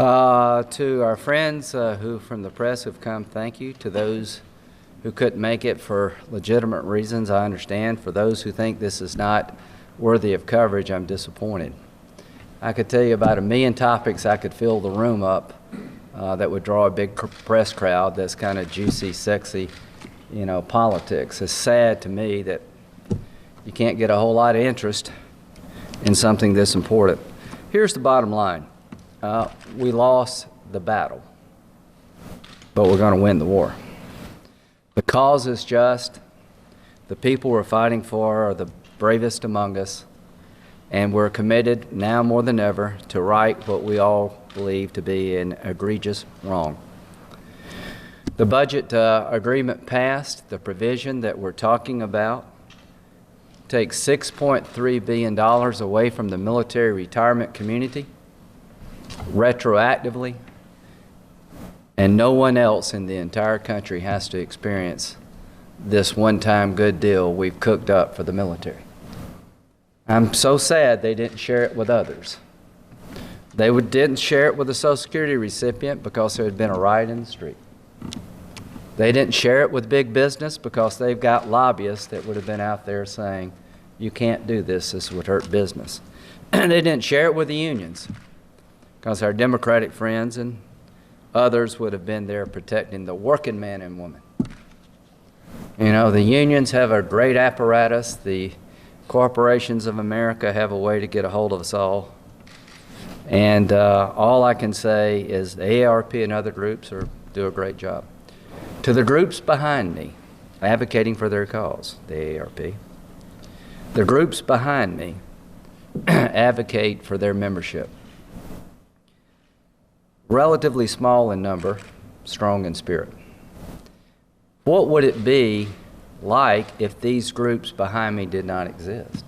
To our friends who from the press have come, thank you. To those who couldn't make it for legitimate reasons, I understand. For those who think this is not worthy of coverage, I'm disappointed. I could tell you about 1,000,000 topics I could fill the room up that would draw a big press crowd. That's kind of juicy, sexy, politics. It's sad to me that you can't get a whole lot of interest in something this important. Here's the bottom line. We lost the battle, but we're going to win the war. The cause is just. The people we're fighting for are the bravest among us, and we're committed now more than ever to right what we all believe to be an egregious wrong. The budget agreement passed. The provision that we're talking about takes $6.3 billion away from the military retirement community retroactively, and no one else in the entire country has to experience this one-time good deal we've cooked up for the military. I'm so sad they didn't share it with others. They didn't share it with a Social Security recipient because there had been a riot in the street. They didn't share it with big business because they've got lobbyists that would have been out there saying, you can't do this, this would hurt business. And they didn't share it with the unions because our Democratic friends and others would have been there protecting the working man and woman. The unions have a great apparatus. The corporations of America have a way to get a hold of us all. And all I can say is the AARP and other groups do a great job. To the groups behind me, advocating for their cause, the AARP, the groups behind me advocate for their membership. Relatively small in number, strong in spirit. What would it be like if these groups behind me did not exist?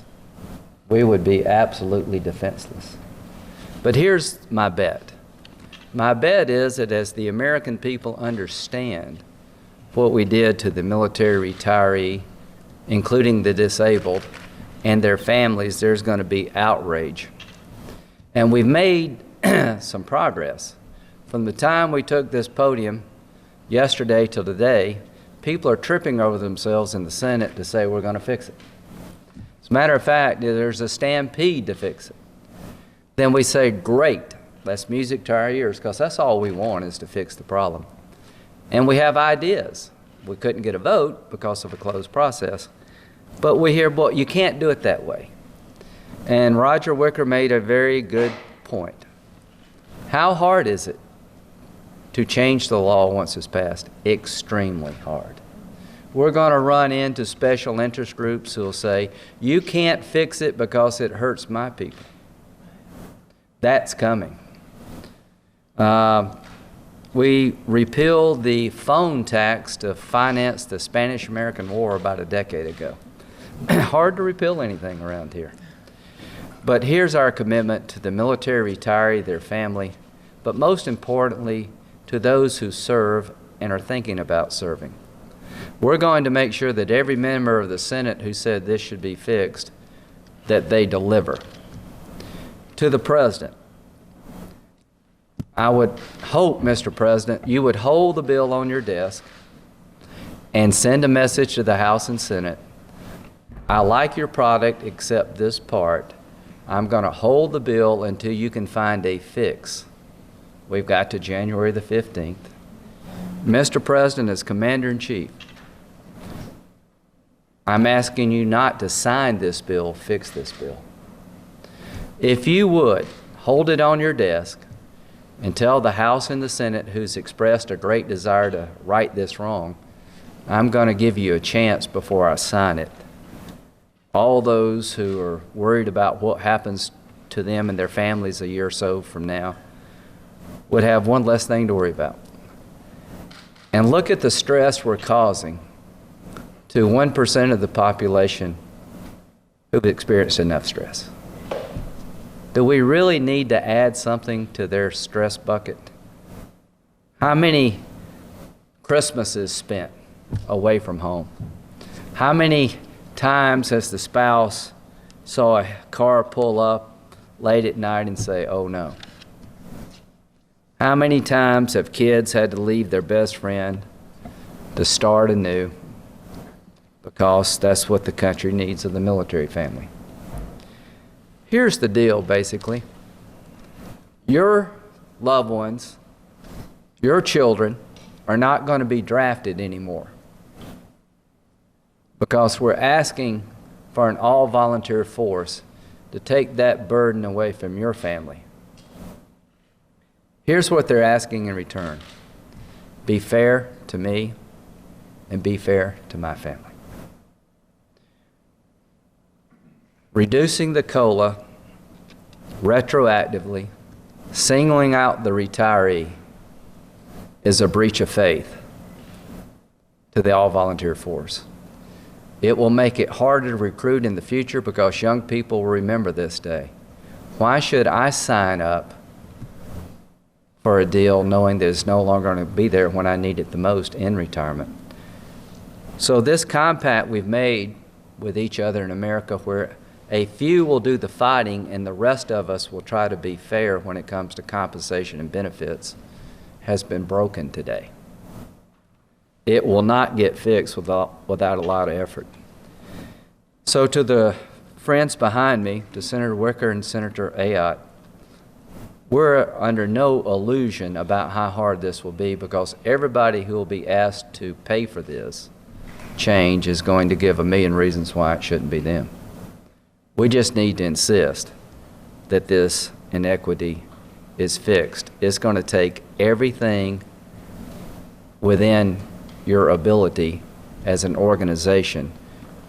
We would be absolutely defenseless. But here's my bet. My bet is that as the American people understand what we did to the military retiree, including the disabled, and their families, there's going to be outrage. And we've made some progress. From the time we took this podium yesterday till today, people are tripping over themselves in the Senate to say we're going to fix it. As a matter of fact, there's a stampede to fix it. Then we say, great, that's music to our ears, because that's all we want is to fix the problem. And we have ideas. We couldn't get a vote because of a closed process. But we hear, well, you can't do it that way. And Roger Wicker made a very good point. How hard is it to change the law once it's passed? Extremely hard. We're going to run into special interest groups who will say, you can't fix it because it hurts my people. That's coming. We repealed the phone tax to finance the Spanish-American War about a decade ago. Hard to repeal anything around here. But here's our commitment to the military retiree, their family, but most importantly, to those who serve and are thinking about serving. We're going to make sure that every member of the Senate who said this should be fixed, that they deliver. To the President, I would hope, Mr. President, you would hold the bill on your desk and send a message to the House and Senate. I like your product except this part. I'm going to hold the bill until you can find a fix. We've got to January the 15th. Mr. President, as Commander-in-Chief, I'm asking you not to sign this bill, fix this bill. If you would, hold it on your desk and tell the House and the Senate, who's expressed a great desire to right this wrong, I'm going to give you a chance before I sign it. All those who are worried about what happens to them and their families a year or so from now would have one less thing to worry about. And look at the stress we're causing to 1% of the population who've experienced enough stress. Do we really need to add something to their stress bucket? How many Christmases spent away from home? How many times has the spouse saw a car pull up late at night and say, oh no? How many times have kids had to leave their best friend to start anew because that's what the country needs of the military family? Here's the deal, basically. Your loved ones, your children, are not going to be drafted anymore because we're asking for an all-volunteer force to take that burden away from your family. Here's what they're asking in return. Be fair to me and be fair to my family. Reducing the COLA retroactively, singling out the retiree, is a breach of faith to the all-volunteer force. It will make it harder to recruit in the future because young people will remember this day. Why should I sign up for a deal knowing that it's no longer going to be there when I need it the most in retirement? So this compact we've made with each other in America, where a few will do the fighting and the rest of us will try to be fair when it comes to compensation and benefits, has been broken today. It will not get fixed without a lot of effort. So to the friends behind me, to Senator Wicker and Senator Ayotte, we're under no illusion about how hard this will be because everybody who will be asked to pay for this change is going to give a million reasons why it shouldn't be them. We just need to insist that this inequity is fixed. It's going to take everything within your ability as an organization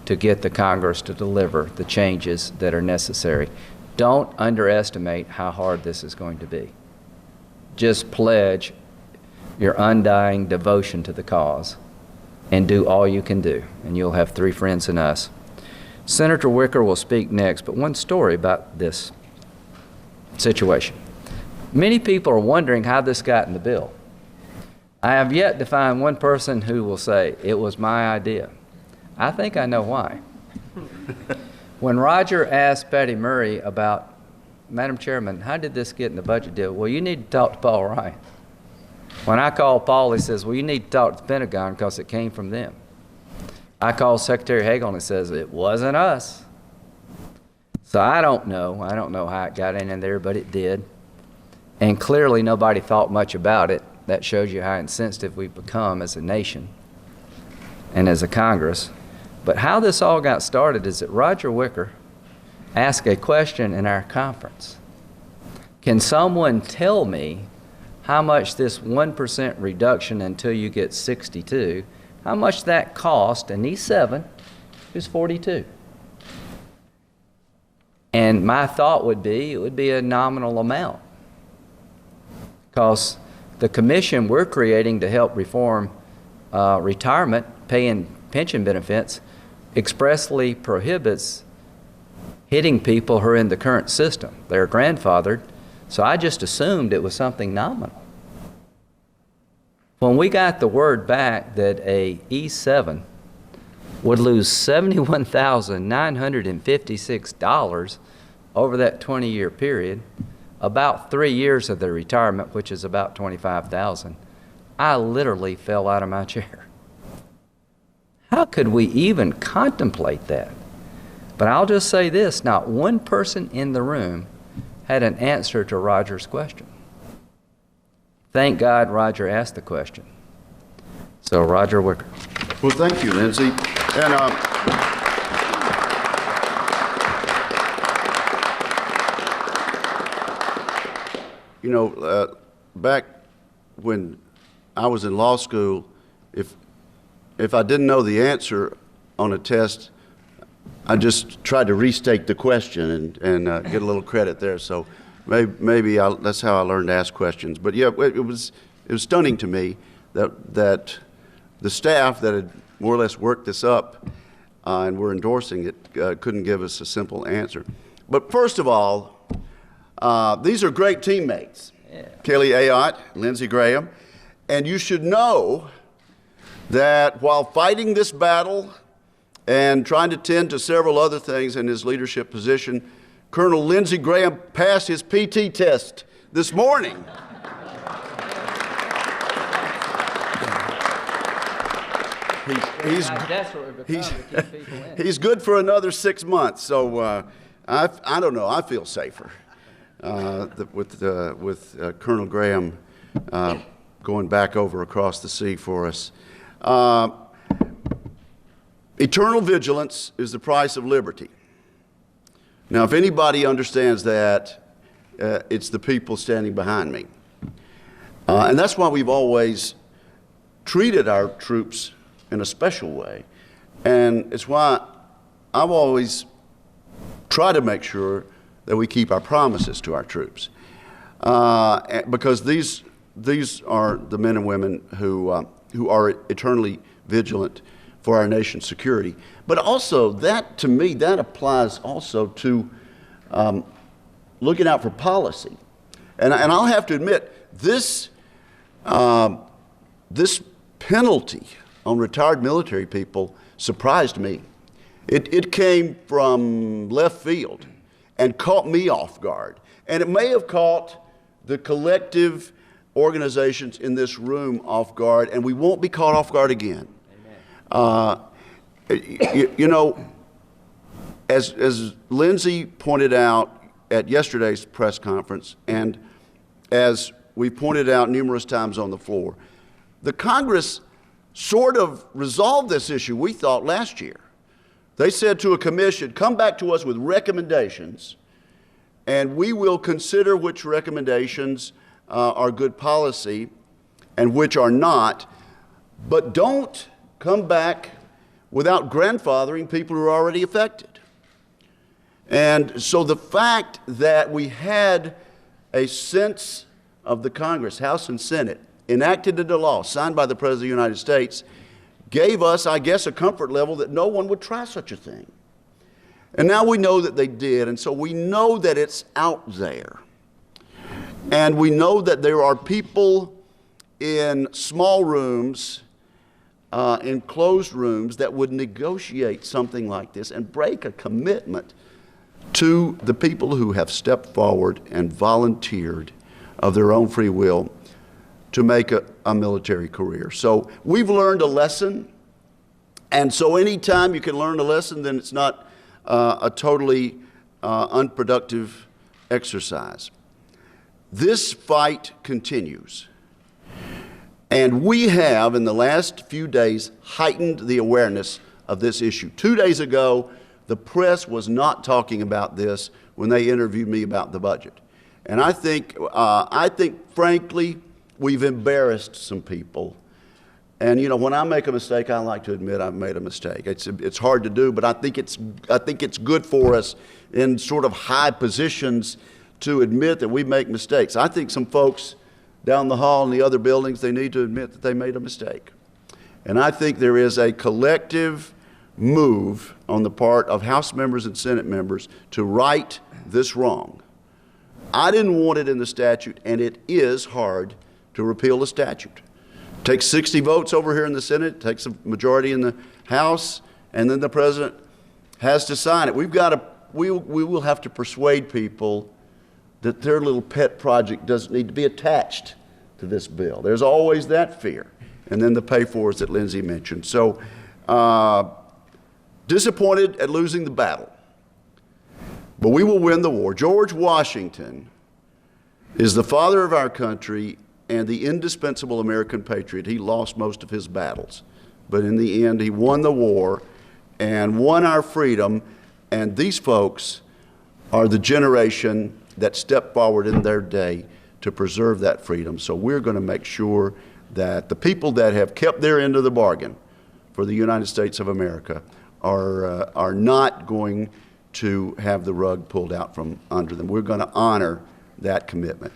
to get the Congress to deliver the changes that are necessary. Don't underestimate how hard this is going to be. Just pledge your undying devotion to the cause and do all you can do, and you'll have three friends in us. Senator Wicker will speak next, but one story about this situation. Many people are wondering how this got in the bill. I have yet to find one person who will say, it was my idea. I think I know why. When Roger asked Patty Murray about, Madam Chairman, how did this get in the budget deal? Well, you need to talk to Paul Ryan. When I called Paul, he says, well, you need to talk to the Pentagon because it came from them. I called Secretary Hagel and he says, it wasn't us. So I don't know how it got in there, but it did. And clearly nobody thought much about it. That shows you how insensitive we've become as a nation and as a Congress. But how this all got started is that Roger Wicker asked a question in our conference. Can someone tell me how much this 1% reduction until you get 62, how much that cost, and he's 7, who's 42? And my thought would be, it would be a nominal amount. Because the commission we're creating to help reform retirement, paying pension benefits, expressly prohibits hitting people who are in the current system. They're grandfathered, so I just assumed it was something nominal. When we got the word back that a E7 would lose $71,956 over that 20-year period, about 3 years of their retirement, which is about $25,000, I literally fell out of my chair. How could we even contemplate that? But I'll just say this, not one person in the room had an answer to Roger's question. Thank God Roger asked the question. So Roger Wicker. Well, thank you, Lindsey. And you know, back when I was in law school, if I didn't know the answer on a test, I just tried to restate the question and get a little credit there. So maybe that's how I learned to ask questions. But yeah, it was stunning to me that the staff that had more or less worked this up and were endorsing it couldn't give us a simple answer. But first of all, these are great teammates, yeah. Kelly Ayotte, Lindsey Graham, and you should know that while fighting this battle and trying to tend to several other things in his leadership position, Colonel Lindsey Graham passed his PT test this morning. He's How desperate we become to keep people in. he's good for another 6 months. So I don't know. I feel safer with Colonel Graham going back over across the sea for us. Eternal vigilance is the price of liberty. Now, if anybody understands that, it's the people standing behind me. And that's why we've always treated our troops in a special way. And it's why I've always tried to make sure that we keep our promises to our troops. Because these are the men and women who are eternally vigilant for our nation's security. But also, that, to me, that applies also to looking out for policy. And I'll have to admit, this penalty on retired military people surprised me. It came from left field and caught me off guard. And it may have caught the collective organizations in this room off guard, and we won't be caught off guard again. You know, as Lindsey pointed out at yesterday's press conference, and as we pointed out numerous times on the floor, the Congress sort of resolved this issue, we thought, last year. They said to a commission, come back to us with recommendations, and we will consider which recommendations are good policy and which are not, but don't come back without grandfathering people who are already affected. And so the fact that we had a sense of the Congress, House and Senate, enacted into law, signed by the President of the United States, gave us, I guess, a comfort level that no one would try such a thing. And now we know that they did, and so we know that it's out there. And we know that there are people in small rooms, in closed rooms, that would negotiate something like this and break a commitment to the people who have stepped forward and volunteered of their own free will to make a military career. So we've learned a lesson, and so anytime you can learn a lesson, then it's not a totally unproductive exercise. This fight continues, and we have, in the last few days, heightened the awareness of this issue. 2 days ago, the press was not talking about this when they interviewed me about the budget. And I think frankly, we've embarrassed some people. And you know, when I make a mistake, I like to admit I've made a mistake. It's hard to do, but I think it's good for us in sort of high positions to admit that we make mistakes. I think some folks down the hall in the other buildings, they need to admit that they made a mistake. And I think there is a collective move on the part of House members and Senate members to right this wrong. I didn't want it in the statute, and it is hard to repeal a statute. It takes 60 votes over here in the Senate, it takes a majority in the House, and then the President has to sign it. We will have to persuade people that their little pet project doesn't need to be attached to this bill. There's always that fear. And then the pay-fors that Lindsey mentioned. So, disappointed at losing the battle, but we will win the war. George Washington is the father of our country and the indispensable American patriot. He lost most of his battles, but in the end, he won the war and won our freedom, and these folks are the generation that stepped forward in their day to preserve that freedom. So we're going to make sure that the people that have kept their end of the bargain for the United States of America are not going to have the rug pulled out from under them. We're going to honor that commitment.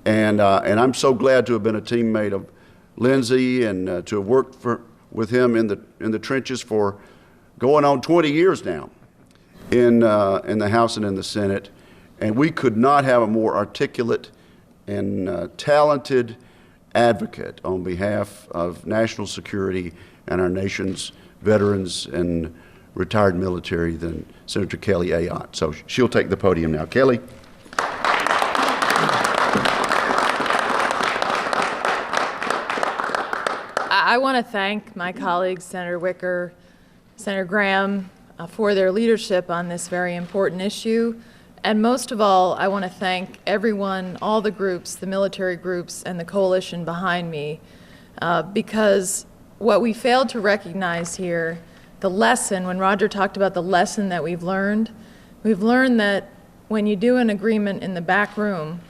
And I'm so glad to have been a teammate of Lindsey and to have worked with him in the trenches for going on 20 years now in the House and in the Senate. And we could not have a more articulate and talented advocate on behalf of national security and our nation's veterans and retired military than Senator Kelly Ayotte. So she'll take the podium now. Kelly. I I want to thank my colleagues, Senator Wicker, Senator Graham, for their leadership on this very important issue. And most of all, I want to thank everyone, all the groups, the military groups, and the coalition behind me, because what we failed to recognize here, the lesson, when Roger talked about the lesson that we've learned that when you do an agreement in the back room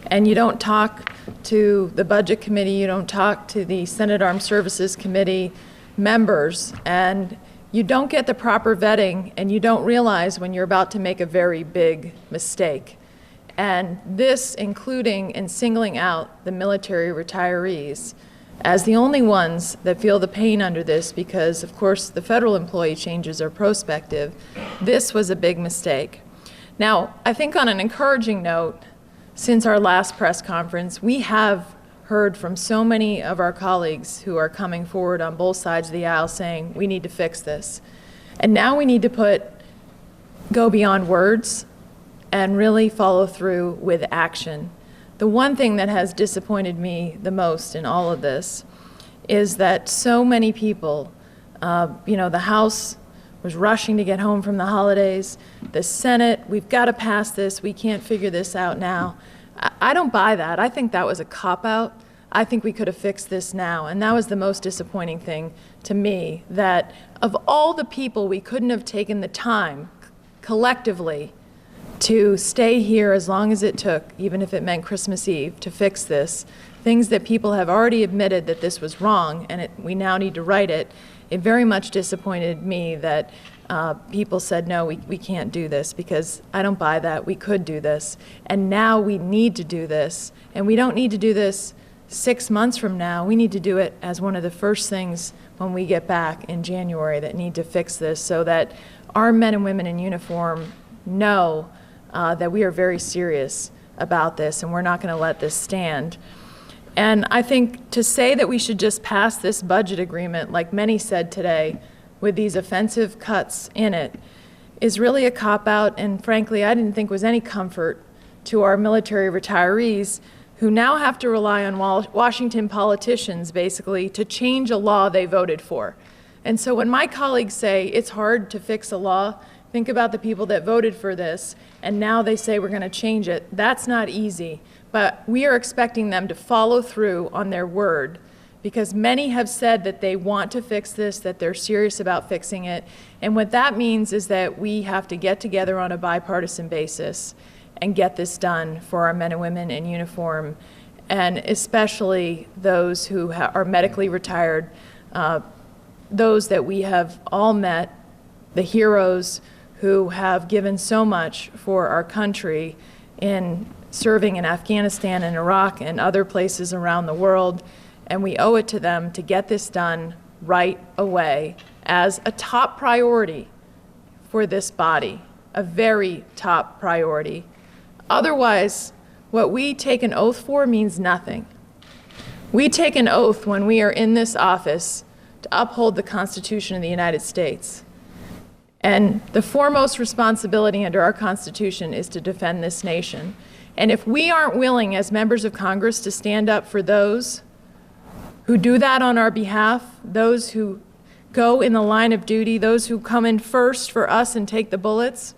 and you don't talk to the Budget Committee, you don't talk to the Senate Armed Services Committee members, and you don't get the proper vetting, and you don't realize when you're about to make a very big mistake. And this, including in singling out the military retirees as the only ones that feel the pain under this, because of course the federal employee changes are prospective, this was a big mistake. Now, I think on an encouraging note, since our last press conference, we have heard from so many of our colleagues who are coming forward on both sides of the aisle saying we need to fix this. And now we need to go beyond words and really follow through with action. The one thing that has disappointed me the most in all of this is that so many people, the House was rushing to get home from the holidays. The Senate, we've got to pass this. We can't figure this out now. I don't buy that. I think that was a cop-out. I think we could have fixed this now. And that was the most disappointing thing to me, that of all the people, we couldn't have taken the time collectively to stay here as long as it took, even if it meant Christmas Eve, to fix this. Things that people have already admitted that this was wrong, and we now need to right it. It very much disappointed me that people said, no, we can't do this, because I don't buy that. We could do this. And now we need to do this. And we don't need to do this 6 months from now. We need to do it as one of the first things when we get back in January that need to fix this, so that our men and women in uniform know that we are very serious about this and we're not going to let this stand. And I think to say that we should just pass this budget agreement, like many said today, with these offensive cuts in it, is really a cop-out, and frankly, I didn't think was any comfort to our military retirees, who now have to rely on Washington politicians, basically, to change a law they voted for. And so when my colleagues say it's hard to fix a law, think about the people that voted for this, and now they say we're going to change it. That's not easy, but we are expecting them to follow through on their word, because many have said that they want to fix this, that they're serious about fixing it. And what that means is that we have to get together on a bipartisan basis and get this done for our men and women in uniform, and especially those who are medically retired, those that we have all met, the heroes who have given so much for our country in serving in Afghanistan and Iraq and other places around the world. And we owe it to them to get this done right away as a top priority for this body, a very top priority. Otherwise, what we take an oath for means nothing. We take an oath when we are in this office to uphold the Constitution of the United States. And the foremost responsibility under our Constitution is to defend this nation. And if we aren't willing as members of Congress to stand up for those who do that on our behalf, those who go in the line of duty, those who come in first for us and take the bullets,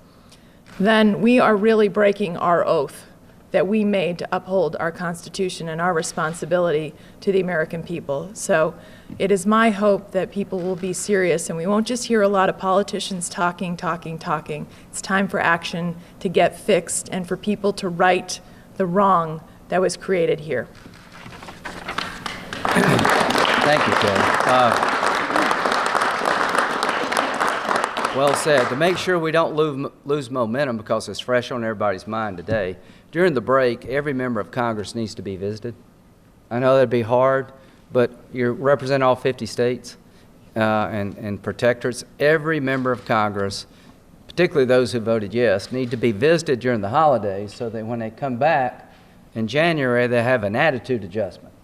then we are really breaking our oath that we made to uphold our Constitution and our responsibility to the American people. So it is my hope that people will be serious, and we won't just hear a lot of politicians talking. It's time for action to get fixed and for people to right the wrong that was created here. Thank you, Kelly. Well said. To make sure we don't lose momentum, because it's fresh on everybody's mind today, during the break, every member of Congress needs to be visited. I know that'd be hard, but you represent all 50 states and protectorates. Every member of Congress, particularly those who voted yes, need to be visited during the holidays so that when they come back in January, they have an attitude adjustment.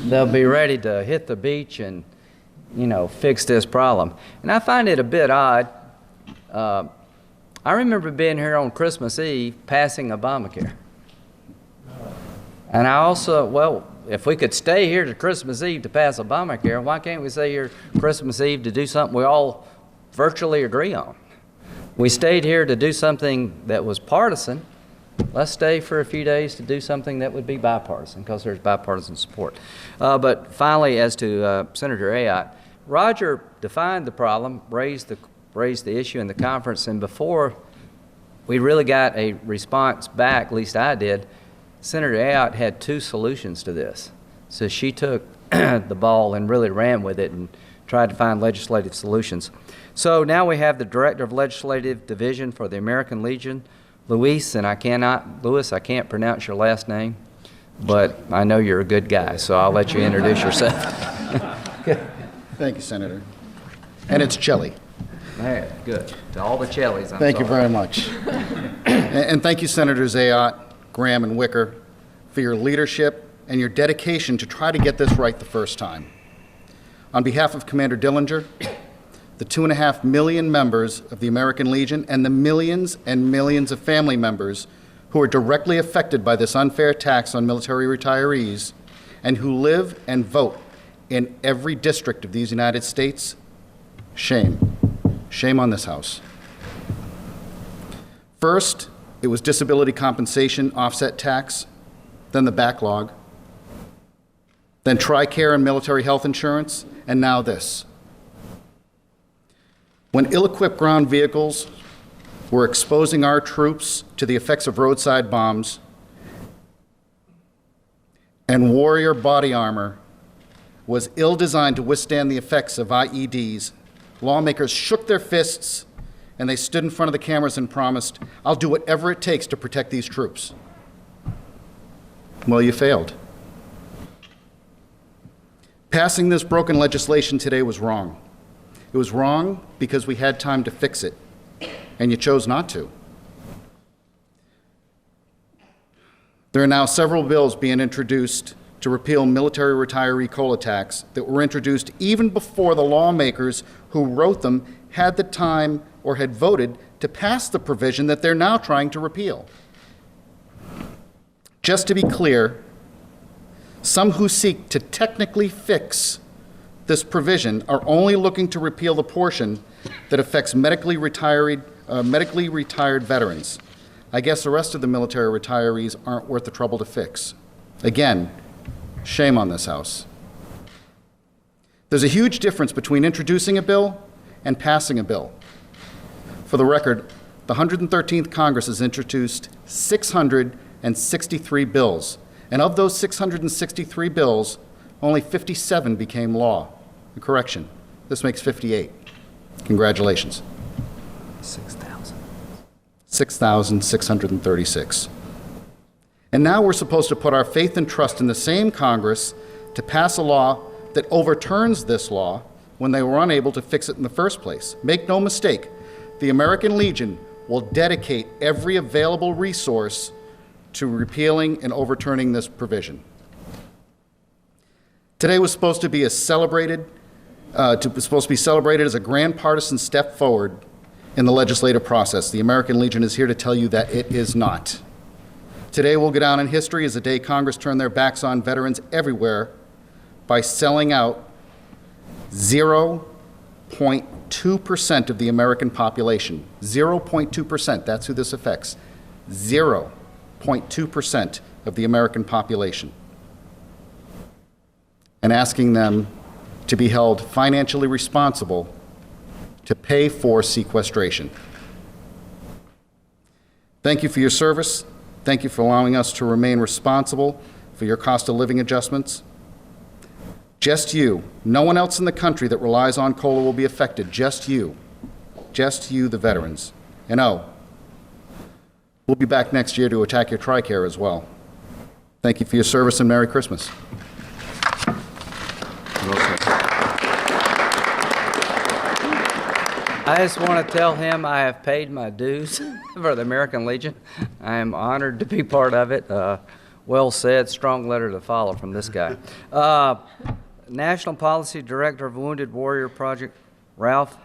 They'll be ready to hit the beach and, fix this problem. And I find it a bit odd. I remember being here on Christmas Eve passing Obamacare. And I also, if we could stay here to Christmas Eve to pass Obamacare, why can't we stay here Christmas Eve to do something we all virtually agree on? We stayed here to do something that was partisan. Let's stay for a few days to do something that would be bipartisan, because there's bipartisan support. But finally, as to Senator Ayotte, Roger defined the problem, raised the issue in the conference, and before we really got a response back, at least I did, Senator Ayotte had 2 solutions to this. So she took the ball and really ran with it and tried to find legislative solutions. So now we have the Director of Legislative Division for the American Legion, Luis, and I can't pronounce your last name, but I know you're a good guy, so I'll let you introduce yourself. Thank you, Senator. And it's Kelly. Hey, good. To all the Chellies, Thank you very much. And thank you, Senators Ayotte, Graham, and Wicker, for your leadership and your dedication to try to get this right the first time. On behalf of Commander Dillinger, the 2.5 million members of the American Legion, and the millions and millions of family members who are directly affected by this unfair tax on military retirees and who live and vote in every district of these United States, shame. Shame on this House. First, it was disability compensation offset tax, then the backlog, then TRICARE and military health insurance, and now this. When ill-equipped ground vehicles were exposing our troops to the effects of roadside bombs, and Warrior body armor was ill-designed to withstand the effects of IEDs, lawmakers shook their fists and they stood in front of the cameras and promised, "I'll do whatever it takes to protect these troops." Well, you failed. Passing this broken legislation today was wrong. It was wrong because we had time to fix it, and you chose not to. There are now several bills being introduced to repeal military retiree COLA tax that were introduced even before the lawmakers who wrote them had the time or had voted to pass the provision that they're now trying to repeal. Just to be clear, some who seek to technically fix this provision are only looking to repeal the portion that affects medically retired veterans. I guess the rest of the military retirees aren't worth the trouble to fix. Again, shame on this House. There's a huge difference between introducing a bill and passing a bill. For the record, the 113th Congress has introduced 663 bills, and of those 663 bills, only 57 became law. Correction, this makes 58. Congratulations. 6,636. And now we're supposed to put our faith and trust in the same Congress to pass a law that overturns this law when they were unable to fix it in the first place. Make no mistake, the American Legion will dedicate every available resource to repealing and overturning this provision. Today was supposed to be celebrated as a grand partisan step forward in the legislative process. The American Legion is here to tell you that it is not. Today will go down in history as the day Congress turned their backs on veterans everywhere by selling out 0.2% of the American population. 0.2%, that's who this affects. 0.2% of the American population. And asking them to be held financially responsible to pay for sequestration. Thank you for your service. Thank you for allowing us to remain responsible for your cost of living adjustments. Just you, no one else in the country that relies on COLA will be affected. Just you, the veterans. And we'll be back next year to attack your TRICARE as well. Thank you for your service and Merry Christmas. I just want to tell him I have paid my dues for the American Legion. I am honored to be part of it. Well said, strong letter to follow from this guy. National Policy Director of Wounded Warrior Project, Ralph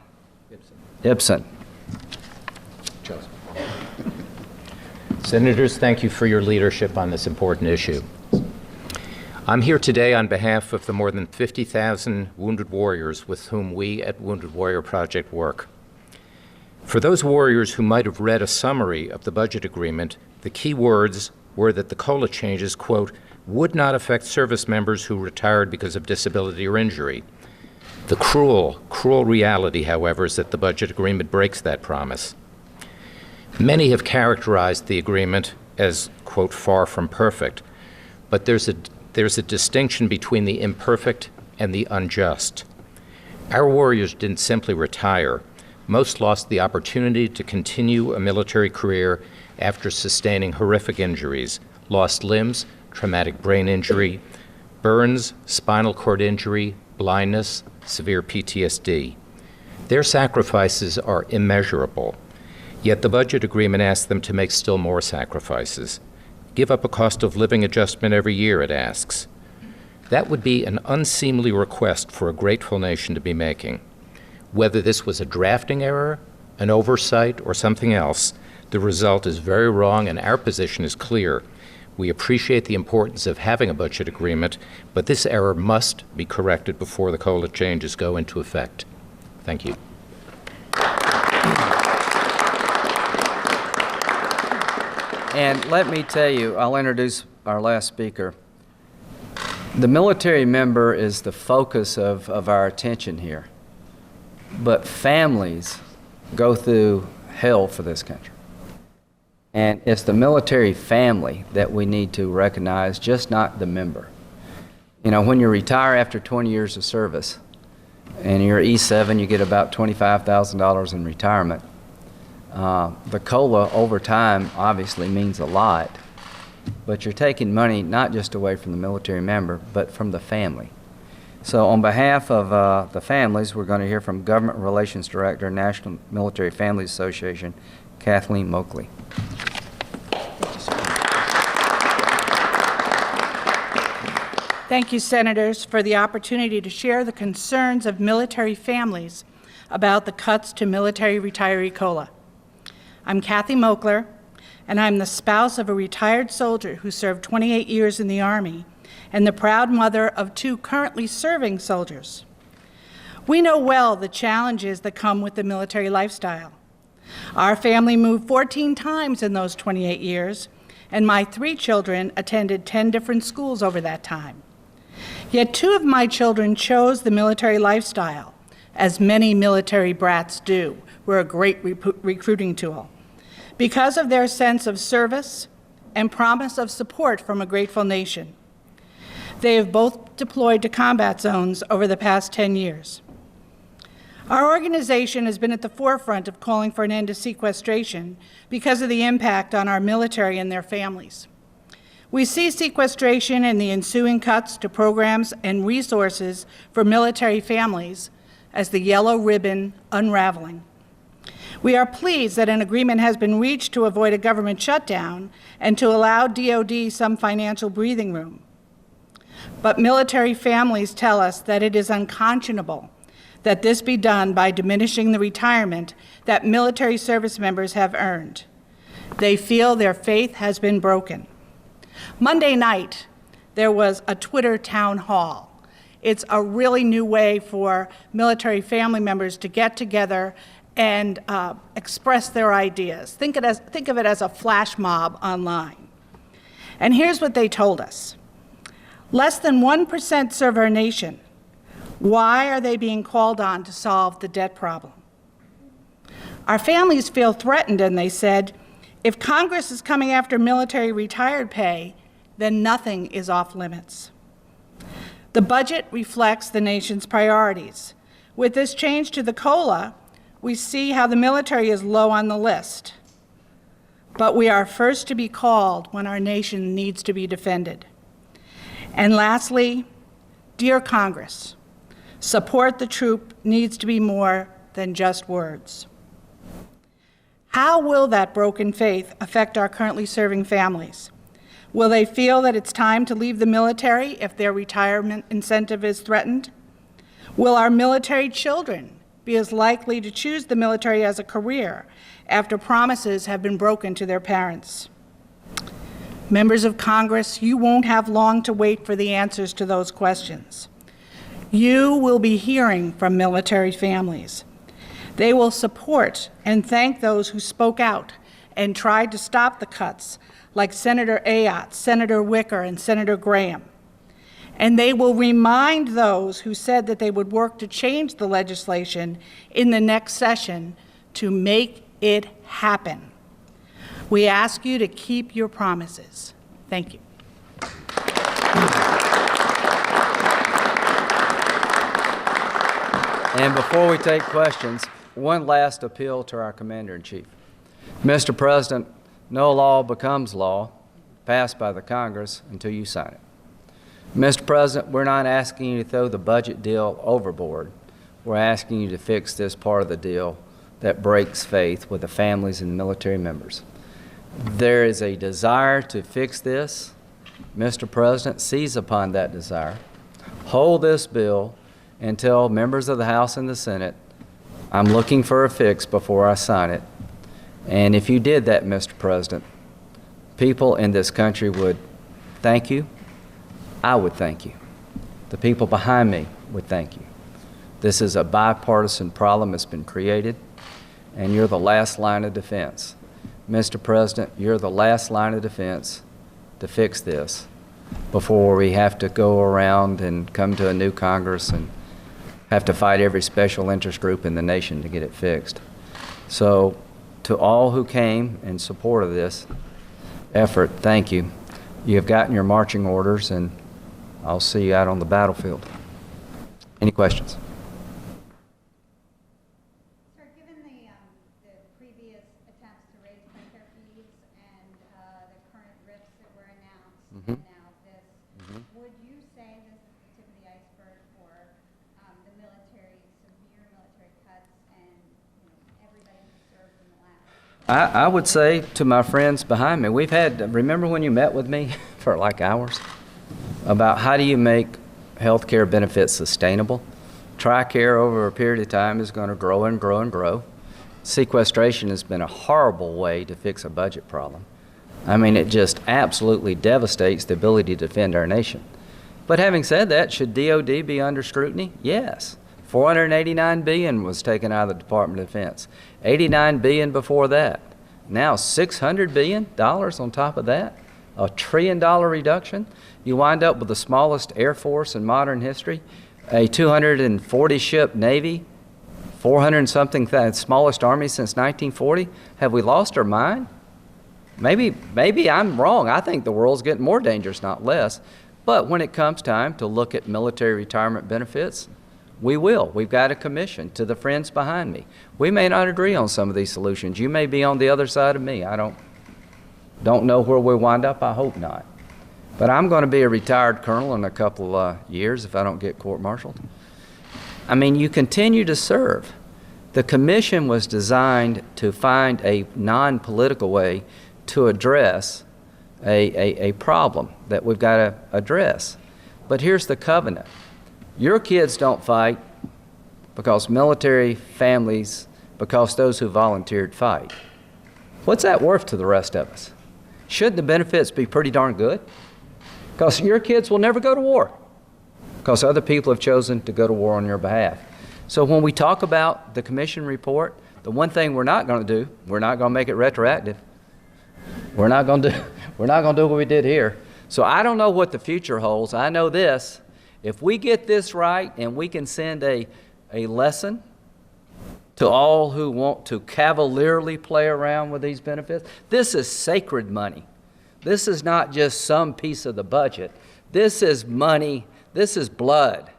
Ibsen. Senators, thank you for your leadership on this important issue. I'm here today on behalf of the more than 50,000 wounded warriors with whom we at Wounded Warrior Project work. For those warriors who might have read a summary of the budget agreement, the key words were that the COLA changes, quote, would not affect service members who retired because of disability or injury. The cruel reality, however, is that the budget agreement breaks that promise. Many have characterized the agreement as, quote, far from perfect, but there's a distinction between the imperfect and the unjust. Our warriors didn't simply retire. Most lost the opportunity to continue a military career after sustaining horrific injuries, lost limbs, traumatic brain injury, burns, spinal cord injury, blindness, severe PTSD. Their sacrifices are immeasurable, yet the budget agreement asks them to make still more sacrifices. Give up a cost of living adjustment every year, it asks. That would be an unseemly request for a grateful nation to be making. Whether this was a drafting error, an oversight, or something else, the result is very wrong, and our position is clear. We appreciate the importance of having a budget agreement, but this error must be corrected before the COLA changes go into effect. Thank you. And let me tell you, I'll introduce our last speaker. The military member is the focus of our attention here. But families go through hell for this country. And it's the military family that we need to recognize, just not the member. You know, when you retire after 20 years of service and you're E7, you get about $25,000 in retirement. The COLA over time obviously means a lot, but you're taking money not just away from the military member, but from the family. So on behalf of the families, we're going to hear from Government Relations Director, National Military Families Association, Kathleen Moakley. Thank you, Senators, for the opportunity to share the concerns of military families about the cuts to military retiree COLA. I'm Kathy Moakler, and I'm the spouse of a retired soldier who served 28 years in the Army and the proud mother of 2 currently serving soldiers. We know well the challenges that come with the military lifestyle. Our family moved 14 times in those 28 years, and my 3 children attended 10 different schools over that time. Yet 2 of my children chose the military lifestyle, as many military brats do. We're a great recruiting tool, because of their sense of service and promise of support from a grateful nation. They have both deployed to combat zones over the past 10 years. Our organization has been at the forefront of calling for an end to sequestration because of the impact on our military and their families. We see sequestration and the ensuing cuts to programs and resources for military families as the yellow ribbon unraveling. We are pleased that an agreement has been reached to avoid a government shutdown and to allow DoD some financial breathing room. But military families tell us that it is unconscionable that this be done by diminishing the retirement that military service members have earned. They feel their faith has been broken. Monday night, there was a Twitter town hall. It's a really new way for military family members to get together and express their ideas. Think of it as a flash mob online. And here's what they told us. Less than 1% serve our nation. Why are they being called on to solve the debt problem? Our families feel threatened, and they said, if Congress is coming after military retired pay, then nothing is off limits. The budget reflects the nation's priorities. With this change to the COLA, we see how the military is low on the list. But we are first to be called when our nation needs to be defended. And lastly, dear Congress, support the troop needs to be more than just words. How will that broken faith affect our currently serving families? Will they feel that it's time to leave the military if their retirement incentive is threatened? Will our military children be as likely to choose the military as a career after promises have been broken to their parents? Members of Congress, you won't have long to wait for the answers to those questions. You will be hearing from military families. They will support and thank those who spoke out and tried to stop the cuts, like Senator Ayotte, Senator Wicker, and Senator Graham. And they will remind those who said that they would work to change the legislation in the next session to make it happen. We ask you to keep your promises. Thank you. And before we take questions, one last appeal to our Commander-in-Chief. Mr. President, no law becomes law passed by the Congress until you sign it. Mr. President, we're not asking you to throw the budget deal overboard. We're asking you to fix this part of the deal that breaks faith with the families and military members. There is a desire to fix this. Mr. President, seize upon that desire. Hold this bill and tell members of the House and the Senate, I'm looking for a fix before I sign it. And if you did that, Mr. President, people in this country would thank you. I would thank you. The people behind me would thank you. This is a bipartisan problem that's been created, and you're the last line of defense. Mr. President, you're the last line of defense to fix this before we have to go around and come to a new Congress and have to fight every special interest group in the nation to get it fixed. So to all who came in support of this effort, thank you. You have gotten your marching orders, and I'll see you out on the battlefield. Any questions? Sir, given the previous attempts to raise Medicare fees and the current rifts that were announced, and now this, would you say this is the tip of the iceberg for the military, severe military cuts, and everybody who served in the last? I would say to my friends behind me, remember when you met with me for like hours about how do you make health care benefits sustainable? TRICARE over a period of time is going to grow and grow and grow. Sequestration has been a horrible way to fix a budget problem. I mean, it just absolutely devastates the ability to defend our nation. But having said that, should DOD be under scrutiny? Yes. $489 billion was taken out of the Department of Defense. $89 billion before that. Now $600 billion on top of that. A $1 trillion reduction. You wind up with the smallest Air Force in modern history, a 240-ship Navy, 400-something, smallest Army since 1940. Have we lost our mind? Maybe I'm wrong. I think the world's getting more dangerous, not less. But when it comes time to look at military retirement benefits, we will. We've got a commission to the friends behind me. We may not agree on some of these solutions. You may be on the other side of me. I don't know where we'll wind up. I hope not. But I'm going to be a retired colonel in a couple of years if I don't get court-martialed. I mean, you continue to serve. The commission was designed to find a non-political way to address a problem that we've got to address. But here's the covenant. Your kids don't fight because military families, because those who volunteered fight. What's that worth to the rest of us? Shouldn't the benefits be pretty darn good? Because your kids will never go to war because other people have chosen to go to war on your behalf. So when we talk about the commission report, the one thing we're not going to do, we're not going to make it retroactive. We're not going to do what we did here. So I don't know what the future holds. I know this. If we get this right and we can send a lesson to all who want to cavalierly play around with these benefits, this is sacred money. This is not just some piece of the budget. This is money. This is blood.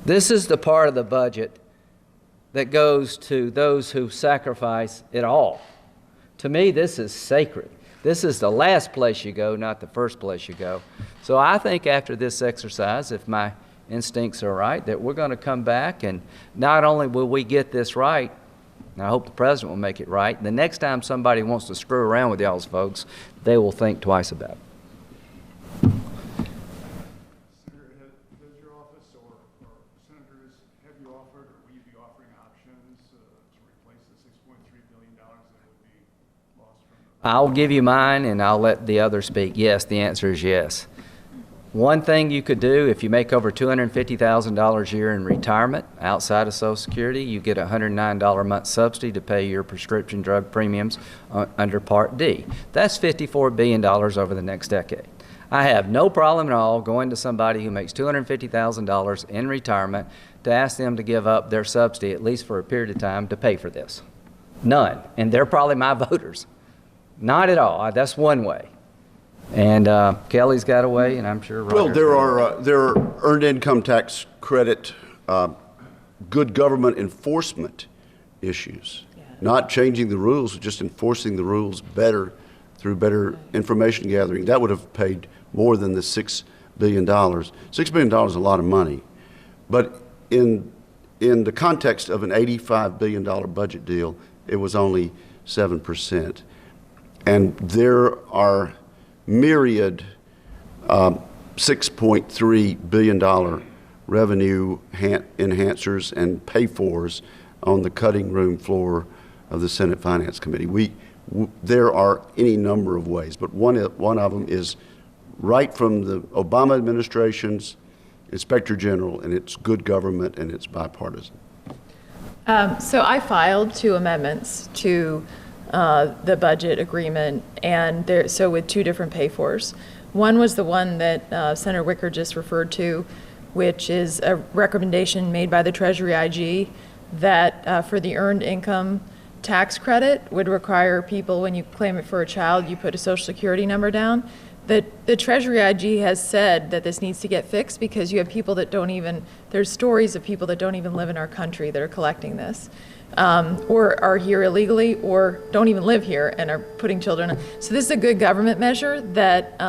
This is the part of the budget that goes to those who sacrifice it all. To me, this is sacred. This is the last place you go, not the first place you go. So I think after this exercise, if my instincts are right, that we're going to come back and not only will we get this right, and I hope the president will make it right, the next time somebody wants to screw around with y'all's folks, they will think twice about it. Senator, has your office or senators, have you offered or will you be offering options to replace the $6.3 billion that would be lost from the I'll give you mine and I'll let the others speak. Yes, the answer is yes. One thing you could do, if you make over $250,000 a year in retirement outside of Social Security, you get a $109 a month subsidy to pay your prescription drug premiums under Part D. That's $54 billion over the next decade. I have no problem at all going to somebody who makes $250,000 in retirement to ask them to give up their subsidy, at least for a period of time, to pay for this. None. And they're probably my voters. Not at all. That's one way. And Kelly's got a way, and I'm sure Roger's Well, there are earned income tax credit, good government enforcement issues. Not changing the rules, just enforcing the rules better through better information gathering. That would have paid more than the $6 billion. $6 billion is a lot of money. But in the context of an $85 billion budget deal, it was only 7%. And there are myriad $6.3 billion revenue enhancers and pay-fors on the cutting room floor of the Senate Finance Committee. There are any number of ways, but one of them is right from the Obama administration's Inspector General, and it's good government and it's bipartisan. So I filed 2 amendments to the budget agreement, and so with 2 different pay-fors. One was the one that Senator Wicker just referred to, which is a recommendation made by the Treasury IG that for the earned income tax credit would require people, when you claim it for a child, you put a Social Security number down. The Treasury IG has said that this needs to get fixed because you have people that don't even, there's stories of people that don't even live in our country that are collecting this. Or are here illegally, or don't even live here and are putting children on. So this is a good government measure that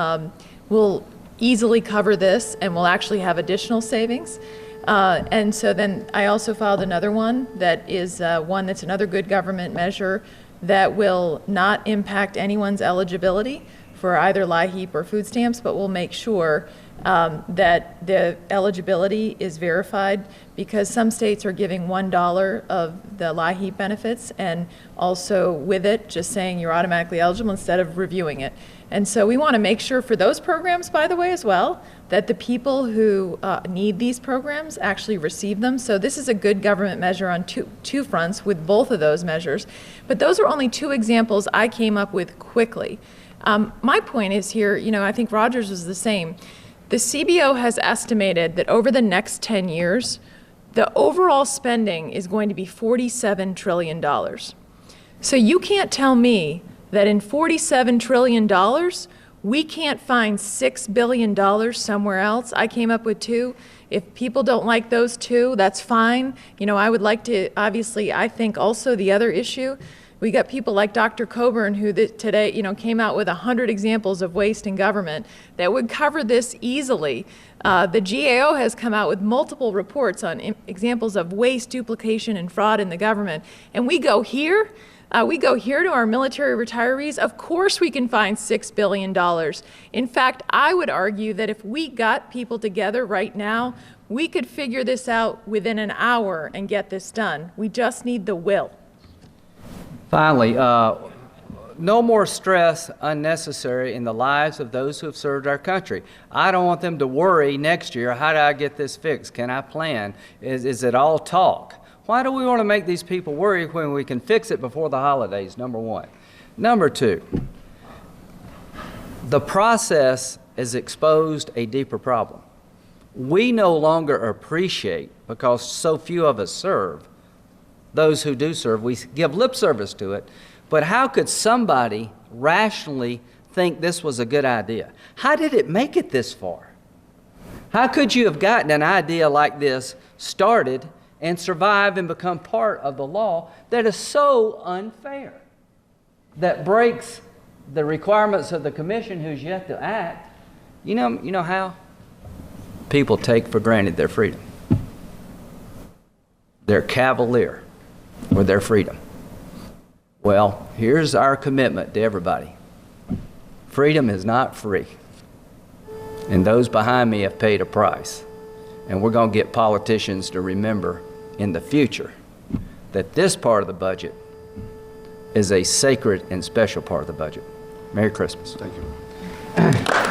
will easily cover this and will actually have additional savings. And so then I also filed another one that is one that's another good government measure that will not impact anyone's eligibility for either LIHEAP or food stamps, but will make sure that the eligibility is verified, because some states are giving $1 of the LIHEAP benefits, and also with it just saying you're automatically eligible instead of reviewing it. And so we want to make sure for those programs, by the way, as well, that the people who need these programs actually receive them. So this is a good government measure on two fronts with both of those measures. But those are only 2 examples I came up with quickly. My point is here, I think Roger's was the same. The CBO has estimated that over the next 10 years, the overall spending is going to be $47 trillion. So you can't tell me that in $47 trillion, we can't find $6 billion somewhere else. I came up with 2. If people don't like those 2, that's fine. I would like to, obviously, I think also the other issue, we got people like Dr. Coburn who today, came out with 100 examples of waste in government that would cover this easily. The GAO has come out with multiple reports on examples of waste, duplication, and fraud in the government. And we go here to our military retirees. Of course we can find $6 billion. In fact, I would argue that if we got people together right now, we could figure this out within an hour and get this done. We just need the will. Finally, no more stress unnecessary in the lives of those who have served our country. I don't want them to worry next year, how do I get this fixed? Can I plan? Is it all talk? Why do we want to make these people worry when we can fix it before the holidays, number 1? Number 2, the process has exposed a deeper problem. We no longer appreciate, because so few of us serve, those who do serve, we give lip service to it, but how could somebody rationally think this was a good idea? How did it make it this far? How could you have gotten an idea like this started and survive and become part of the law that is so unfair, that breaks the requirements of the commission who's yet to act? You know how? People take for granted their freedom. They're cavalier with their freedom. Well, here's our commitment to everybody. Freedom is not free. And those behind me have paid a price. And we're going to get politicians to remember in the future that this part of the budget is a sacred and special part of the budget. Merry Christmas. Thank you.